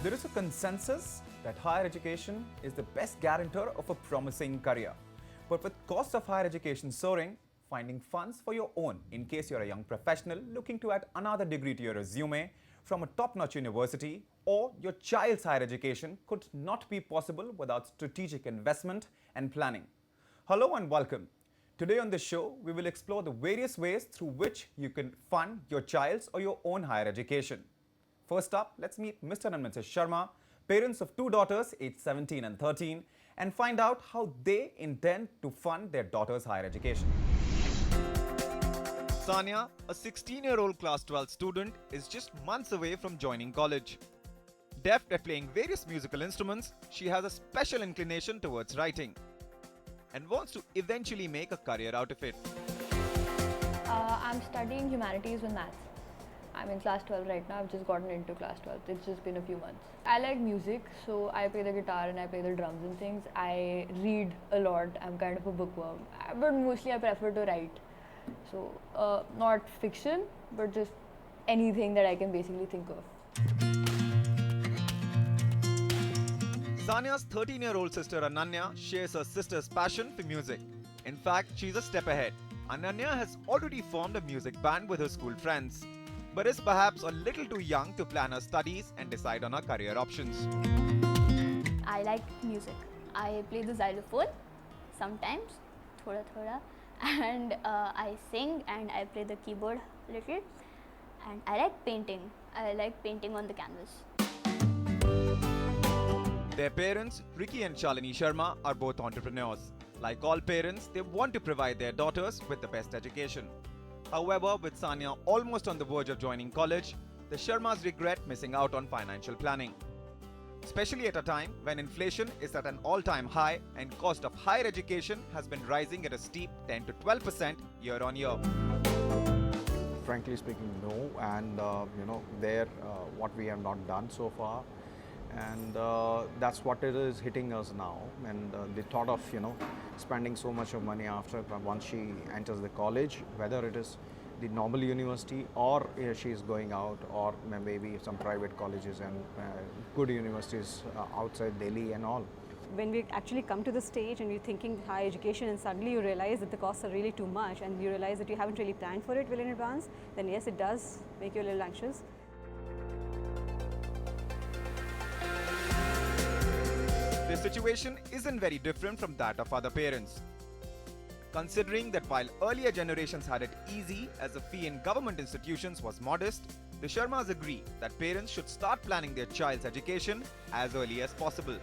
There is a consensus that higher education is the best guarantor of a promising career. But with costs of higher education soaring, finding funds for your own in case you're a young professional looking to add another degree to your resume from a top-notch university, or your child's higher education could not be possible without strategic investment and planning. Hello and welcome. Today on the show, we will explore the various ways through which you can fund your child's or your own higher education. First up, let's meet Mr. and Mrs. Sharma, parents of two daughters aged 17 and 13, and find out how they intend to fund their daughter's higher education. Sanya, a 16-year-old class 12 student, is just months away from joining college. Deft at playing various musical instruments, she has a special inclination towards writing and wants to eventually make a career out of it. I'm studying humanities with maths. I'm in class 12 right now. I've just gotten into class 12. It's just been a few months. I like music, so I play the guitar and I play the drums and things. I read a lot. I'm kind of a bookworm, but mostly I prefer to write. So not fiction, but just anything that I can basically think of. Sanya's 13-year-old sister Ananya shares her sister's passion for music. In fact, she's a step ahead. Ananya has already formed a music band with her school friends, but is perhaps a little too young to plan her studies and decide on her career options. I like music. I play the xylophone sometimes, thoda thoda, and I sing and I play the keyboard a little, and I like painting. I like painting on the canvas. Their parents, Ricky and Shalini Sharma, are both entrepreneurs. Like all parents, they want to provide their daughters with the best education. However, with Sanya almost on the verge of joining college, the Sharmas regret missing out on financial planning. Especially at a time when inflation is at an all-time high and cost of higher education has been rising at a steep 10 to 12% year on year. Frankly speaking, no, and what we have not done so far, and that's what it is hitting us now. And the thought of spending so much of money after once she enters the college, whether it is the normal university or she is going out, or maybe some private colleges and good universities outside Delhi and all. When we actually come to the stage and you're thinking higher education and suddenly you realize that the costs are really too much and you realize that you haven't really planned for it well in advance, then yes, it does make you a little anxious. The situation isn't very different from that of other parents. Considering that while earlier generations had it easy as the fee in government institutions was modest, the Sharmas agree that parents should start planning their child's education as early as possible.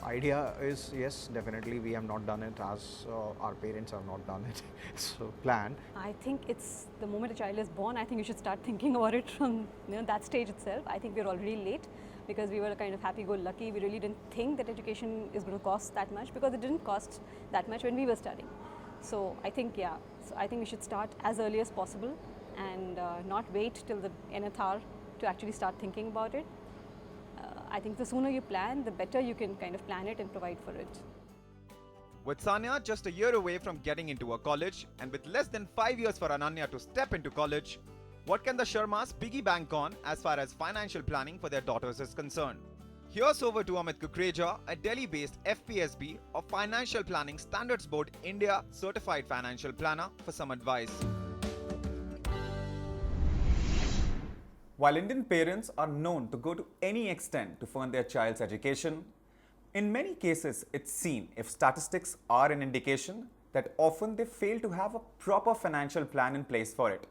Idea is, yes, definitely we have not done it as our parents have not done it. So plan. I think it's the moment a child is born, I think you should start thinking about it from that stage itself. I think we're already late because we were kind of happy-go-lucky. We really didn't think that education is going to cost that much because it didn't cost that much when we were studying. So I think, we should start as early as possible and not wait till the nth hour to actually start thinking about it. I think the sooner you plan, the better you can kind of plan it and provide for it. With Sanya just a year away from getting into a college and with less than 5 years for Ananya to step into college, what can the Sharmas piggy bank on as far as financial planning for their daughters is concerned? Here's over to Amit Kukreja, a Delhi-based FPSB or Financial Planning Standards Board India certified financial planner, for some advice. While Indian parents are known to go to any extent to fund their child's education, in many cases it's seen, if statistics are an indication, that often they fail to have a proper financial plan in place for it.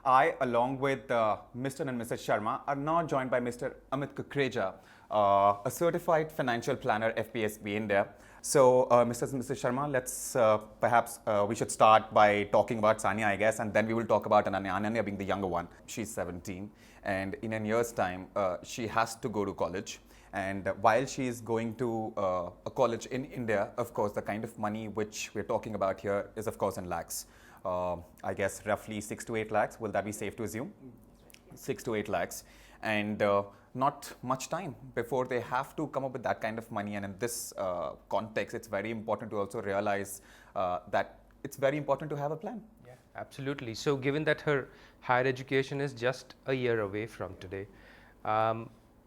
I, along with Mr. and Mrs. Sharma, are now joined by Mr. Amit Kukreja, a certified financial planner, FPSB India. So, Mr. and Mrs. Sharma, let's perhaps we should start by talking about Sanya, I guess, and then we will talk about Ananya. Ananya being the younger one. She's 17, and in a year's time, she has to go to college. And while she is going to a college in India, of course, the kind of money which we're talking about here is, of course, in lakhs. I guess roughly 6 to 8 lakhs. Will that be safe to assume? 6 to 8 lakhs. And not much time before they have to come up with that kind of money. And in this context, it's very important to also realize that it's very important to have a plan. Yeah, absolutely. So given that her higher education is just a year away from today,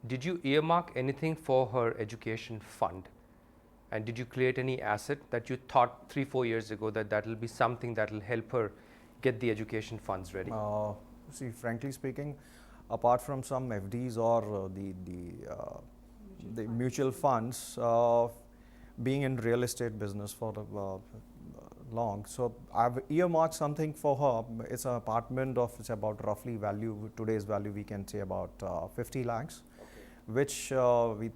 did you earmark anything for her education fund? And did you create any asset that you thought 3-4 years ago that will be something that will help her get the education funds ready? See, frankly speaking, apart from some FDs or the mutual funds, being in real estate business for long, so I've earmarked something for her. It's an apartment of, it's about roughly value, today's value we can say about 50 lakhs, which I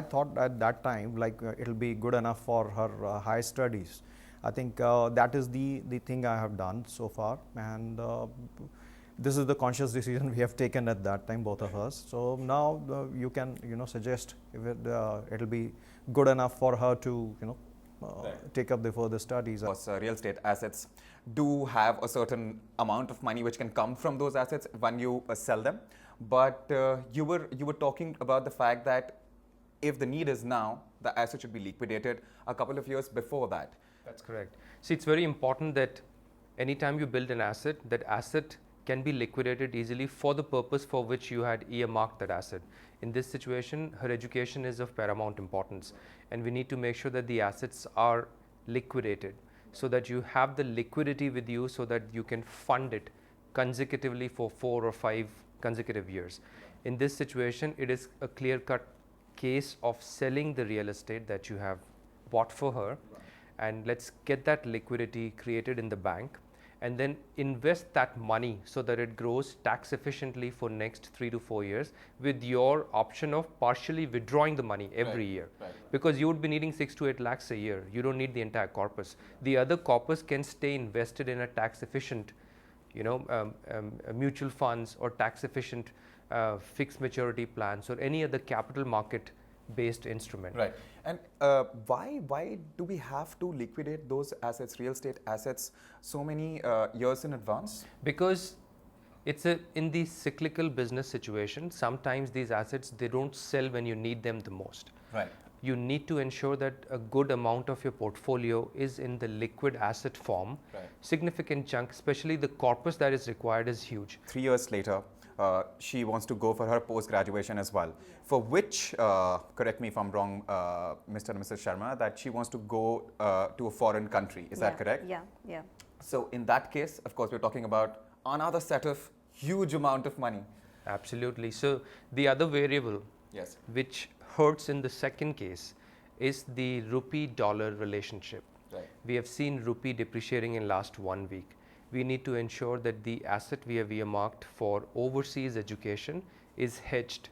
thought at that time like it'll be good enough for her higher studies. I think that is the thing I have done so far, and this is the conscious decision we have taken at that time, both of us. So now you can suggest if it'll be good enough for her to take up the further studies. Because real estate assets do have a certain amount of money which can come from those assets when you sell them. But you were talking about the fact that if the need is now, the asset should be liquidated a couple of years before that. That's correct. See, it's very important that anytime you build an asset, that asset can be liquidated easily for the purpose for which you had earmarked that asset. In this situation, her education is of paramount importance, and we need to make sure that the assets are liquidated so that you have the liquidity with you so that you can fund it consecutively for 4 or 5 consecutive years. In this situation, it is a clear-cut case of selling the real estate that you have bought for her, and let's get that liquidity created in the bank and then invest that money so that it grows tax efficiently for next 3 to 4 years, with your option of partially withdrawing the money every year. Because you would be needing 6 to 8 lakhs a year. You don't need the entire corpus. The other corpus can stay invested in a tax efficient mutual funds or tax efficient fixed maturity plans or any other capital market based instrument. Right. And why do we have to liquidate those assets, real estate assets, so many years in advance? Because it's in the cyclical business situation, sometimes these assets, they don't sell when you need them the most. Right. You need to ensure that a good amount of your portfolio is in the liquid asset form. Right. Significant chunk, especially the corpus that is required, is huge. 3 years later, she wants to go for her post-graduation as well, for which, correct me if I'm wrong, Mr. and Mrs. Sharma, that she wants to go to a foreign country. Is that correct? Yeah. So in that case, of course, we're talking about another set of huge amount of money. Absolutely. So the other variable, Yes. which hurts in the second case, is the rupee-dollar relationship. Right. We have seen rupee depreciating in last 1 week. We need to ensure that the asset we have earmarked for overseas education is hedged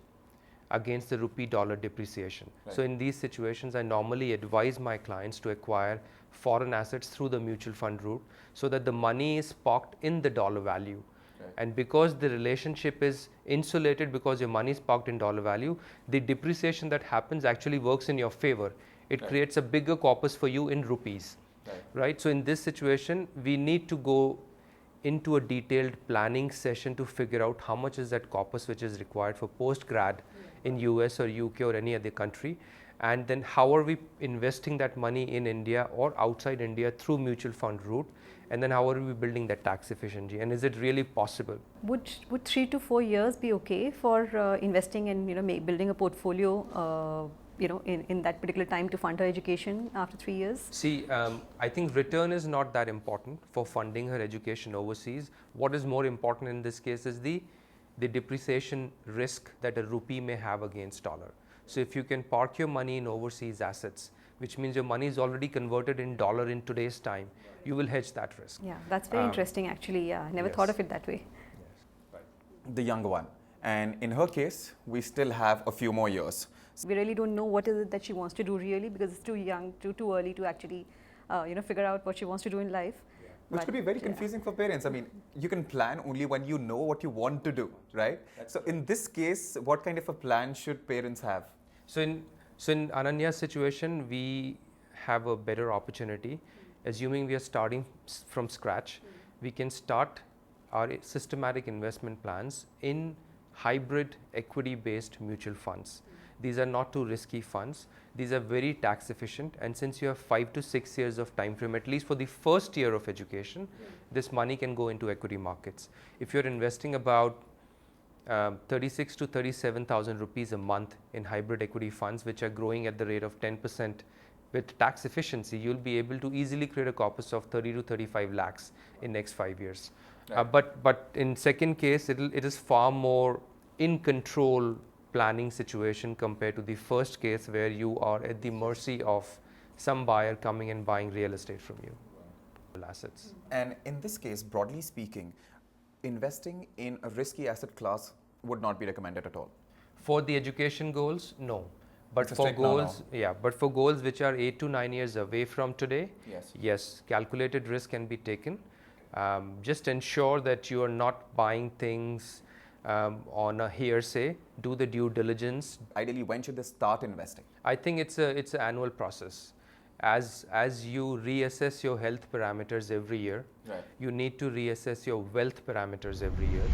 against the rupee-dollar depreciation. Right. So in these situations, I normally advise my clients to acquire foreign assets through the mutual fund route so that the money is parked in the dollar value. Right. And because the relationship is insulated, because your money is parked in dollar value, the depreciation that happens actually works in your favor. It Right. creates a bigger corpus for you in rupees. Right. So in this situation, we need to go into a detailed planning session to figure out how much is that corpus which is required for post-grad in US or UK or any other country, and then how are we investing that money in India or outside India through mutual fund route, and then how are we building that tax efficiency, and is it really possible? Would 3 to 4 years be okay for investing and building a portfolio in that particular time to fund her education after 3 years? See, I think return is not that important for funding her education overseas. What is more important in this case is the depreciation risk that a rupee may have against dollar. So if you can park your money in overseas assets, which means your money is already converted in dollar in today's time, you will hedge that risk. Yeah, that's very interesting actually. Yeah, I never thought of it that way. The younger one. And in her case, we still have a few more years. We really don't know what is it that she wants to do really, because it's too young, too early to actually figure out what she wants to do in life. Which could be very confusing for parents. I mean, you can plan only when you know what you want to do, right? So in this case, what kind of a plan should parents have? So in Ananya's situation, we have a better opportunity. Assuming we are starting from scratch, we can start our systematic investment plans in hybrid equity-based mutual funds. These are not too risky funds. These are very tax efficient, and since you have 5 to 6 years of time frame, at least for the first year of education, this money can go into equity markets. If you're investing about 36 to 37,000 rupees a month in hybrid equity funds, which are growing at the rate of 10%. With tax efficiency, you'll be able to easily create a corpus of 30 to 35 lakhs in next 5 years. Right. But in second case, it is far more in control planning situation compared to the first case, where you are at the mercy of some buyer coming and buying real estate from you. Assets. And in this case, broadly speaking, investing in a risky asset class would not be recommended at all. For the education goals, no. But It's a for strict no-no. goals, yeah. But for goals which are 8 to 9 years away from today, Yes. yes, calculated risk can be taken. Just ensure that you are not buying things on a hearsay. Do the due diligence. Ideally, when should they start investing? I think it's an annual process. As you reassess your health parameters every year, Right. you need to reassess your wealth parameters every year.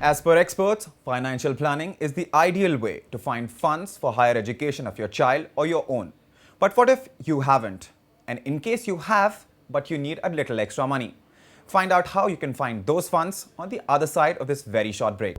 As per experts, financial planning is the ideal way to find funds for higher education of your child or your own. But what if you haven't? And in case you have, but you need a little extra money? Find out how you can find those funds on the other side of this very short break.